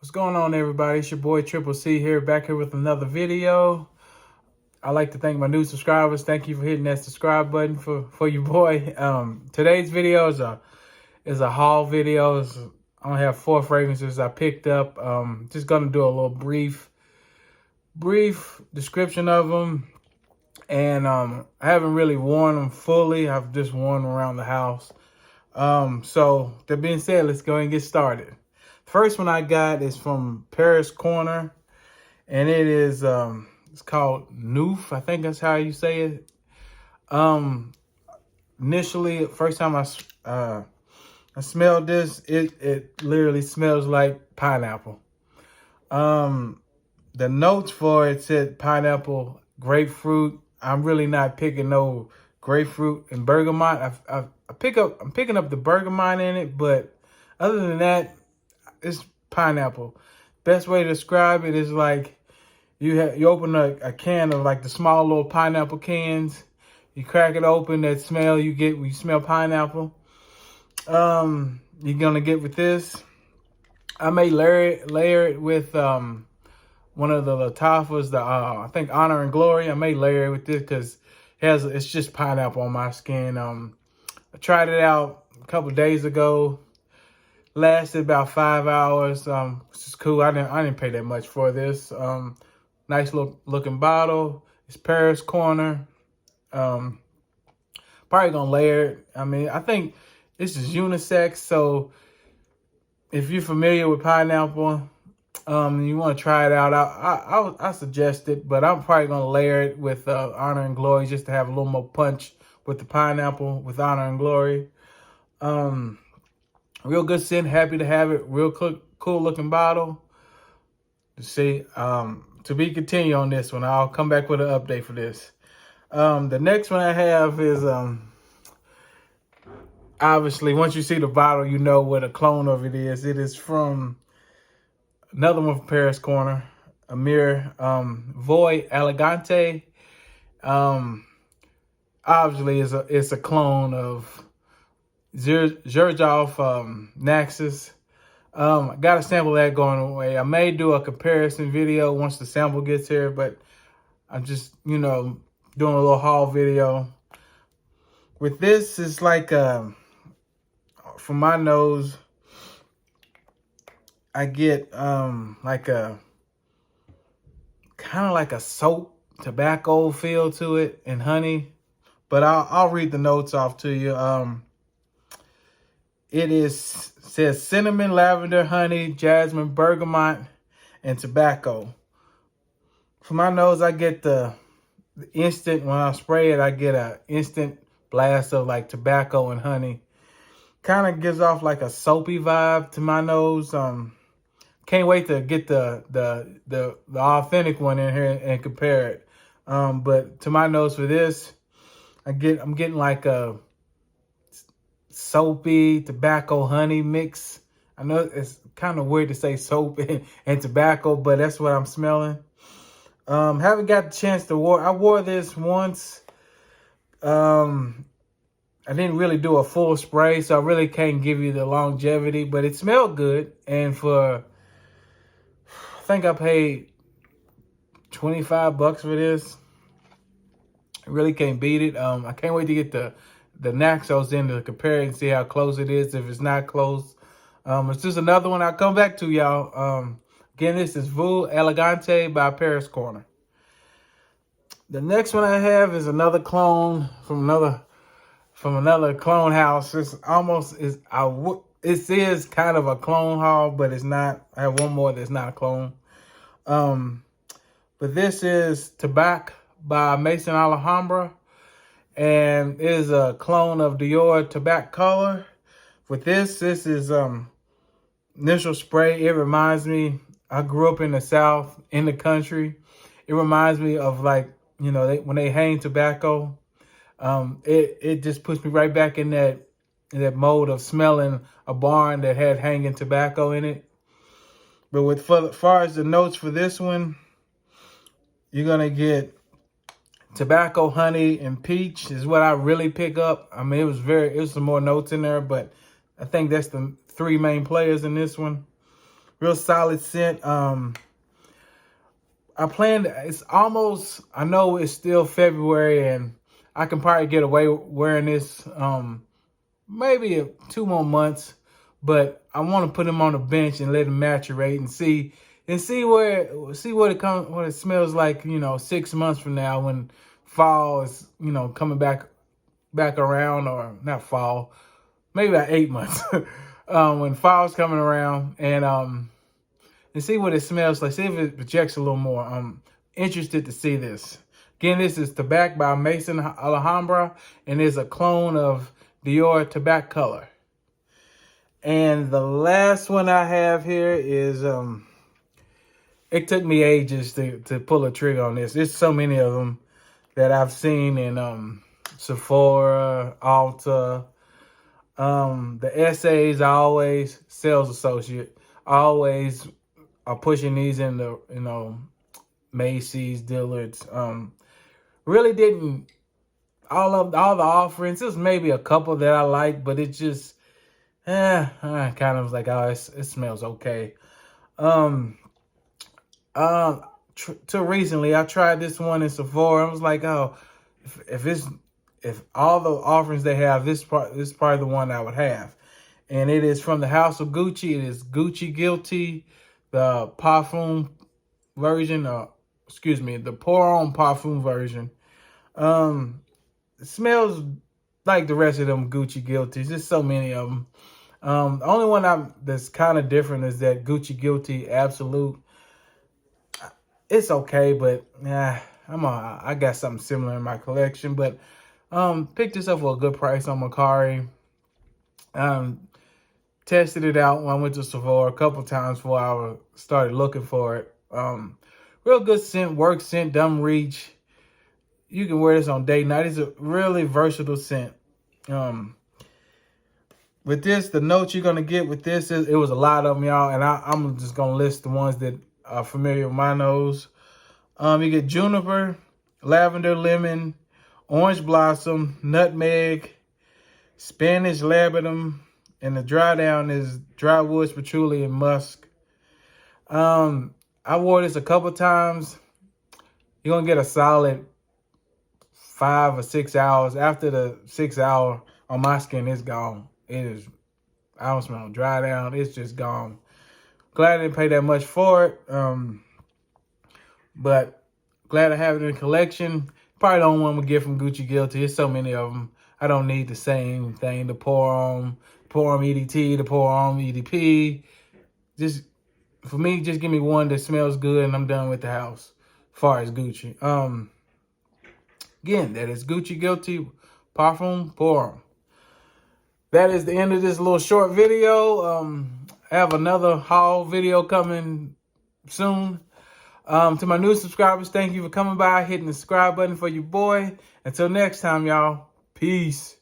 What's going on, everybody? It's your boy Triple C here, back here with another video. I'd like to thank my new subscribers. Thank you for hitting that subscribe button for your boy. Today's video is a haul video. I only have 4 fragrances I picked up. Just gonna do a little brief description of them. And I haven't really worn them fully. I've just worn them around the house. So that being said, let's go ahead and get started. First one I got is from Paris Corner, and it is it's called Nouf. I think that's how you say it. Initially, first time I smelled this, it literally smells like pineapple. The notes for it said pineapple, grapefruit. I'm really not picking no grapefruit and bergamot. I'm picking up the bergamot in it, but other than that, it's pineapple. Best way to describe it is like you open a can of like the small little pineapple cans. You crack it open, that smell you get when you smell pineapple. You're gonna get with this. I may layer it with one of the Latifahs, I think Honor and Glory. I may layer it with this because it's just pineapple on my skin. I tried it out a couple days ago. Lasted about 5 hours, which is cool. I didn't pay that much for this. Nice looking bottle. It's Paris Corner. Probably gonna layer it. I mean, I think this is unisex, so if you're familiar with pineapple, you want to try it out, I suggest it, but I'm probably gonna layer it with Honor and Glory just to have a little more punch with the pineapple with Honor and Glory. Real good scent, happy to have it. Real cool looking bottle. See, to be continued on this one. I'll come back with an update for this. The next one I have is, obviously, once you see the bottle, you know what a clone of it is. It is from another one from Paris Corner, Amir, Voux Elegante. Obviously, it's a clone of Xerjoff Naxos. I got a sample of that going away. I may do a comparison video once the sample gets here, but I'm just, doing a little haul video. With this, it's like, for my nose, I get like a, kind of like a soap tobacco feel to it and honey. But I'll read the notes off to you. It says cinnamon, lavender, honey, jasmine, bergamot, and tobacco. For my nose, I get the instant, when I spray it, I get an instant blast of like tobacco and honey. Kind of gives off like a soapy vibe to my nose. Can't wait to get the authentic one in here and compare it. But to my nose for this, I'm getting like a soapy tobacco honey mix. I know it's kind of weird to say soap and tobacco, but that's what I'm smelling. Haven't got the chance to wear. I wore this once. I didn't really do a full spray, so I really can't give you the longevity, but it smelled good. And I think I paid $25 for this. I really can't beat it. I can't wait to get the Naxos in to compare it and see how close it is. If it's not close, it's just another one I'll come back to, y'all. Again, this is Voux Elegante by Paris Corner. The next one I have is another clone from another clone house. It is kind of a clone haul, but it's not. I have one more that's not a clone. But this is Tobac by Maison Alhambra. And it is a clone of Dior Tabac Color. With this is initial spray. It reminds me, I grew up in the South, in the country. It reminds me of like, when they hang tobacco. It just puts me right back in that mode of smelling a barn that had hanging tobacco in it. But as far as the notes for this one, you're gonna get tobacco, honey, and peach is what I really pick up. I mean, it was some more notes in there, but I think that's the 3 main players in this one. Real solid scent. It's almost, I know it's still February and I can probably get away wearing this maybe 2 more months, but I want to put them on the bench and let them maturate and see what it smells like, 6 months from now when fall is, coming back around, or not fall, maybe about 8 months. When fall's coming around, and see what it smells like. See if it projects a little more. I'm interested to see this. Again, this is Tobac by Maison Alhambra, and it's a clone of Dior Tobac Color. And the last one I have here is, it took me ages to pull a trigger on this. There's so many of them that I've seen in Sephora, Ulta. The essays, I always, sales associate, I always are pushing these in the, Macy's, Dillard's. Really didn't, all the offerings, there's maybe a couple that I like, but it just, I kind of was like, oh, it smells okay. Till recently, I tried this one in Sephora. I was like, oh, if all the offerings they have, this is probably the one I would have. And it is from the House of Gucci. It is Gucci Guilty, the Parfum version, the Pour On Parfum version. It smells like the rest of them Gucci Guilties. There's so many of them. The only one that's kind of different is that Gucci Guilty Absolute. It's okay, but I got something similar in my collection. But picked this up for a good price on Mercari. Tested it out when I went to Sephora a couple times before I started looking for it. Real good scent, work scent, dumb reach. You can wear this on date night. It's a really versatile scent. With this, the notes you're going to get with this, it was a lot of them, y'all. And I'm just going to list the ones that are familiar with my nose. You get juniper, lavender, lemon, orange blossom, nutmeg, Spanish laburnum, and the dry down is dry woods, patchouli, and musk. I wore this a couple times. You're going to get a solid 5 or 6 hours. After the 6 hour on my skin, it's gone. I don't smell dry down. It's just gone. Glad I didn't pay that much for it. But glad I have it in collection. Probably the only one we get from Gucci Guilty. There's so many of them. I don't need the same thing. The Pour On EDT, the Pour On EDP. Just, for me, just give me one that smells good and I'm done with the house. As far as Gucci. Again, that is Gucci Guilty Parfum Pour On. That is the end of this little short video. I have another haul video coming soon. To my new subscribers, thank you for coming by, hitting the subscribe button for your boy. Until next time, y'all. Peace.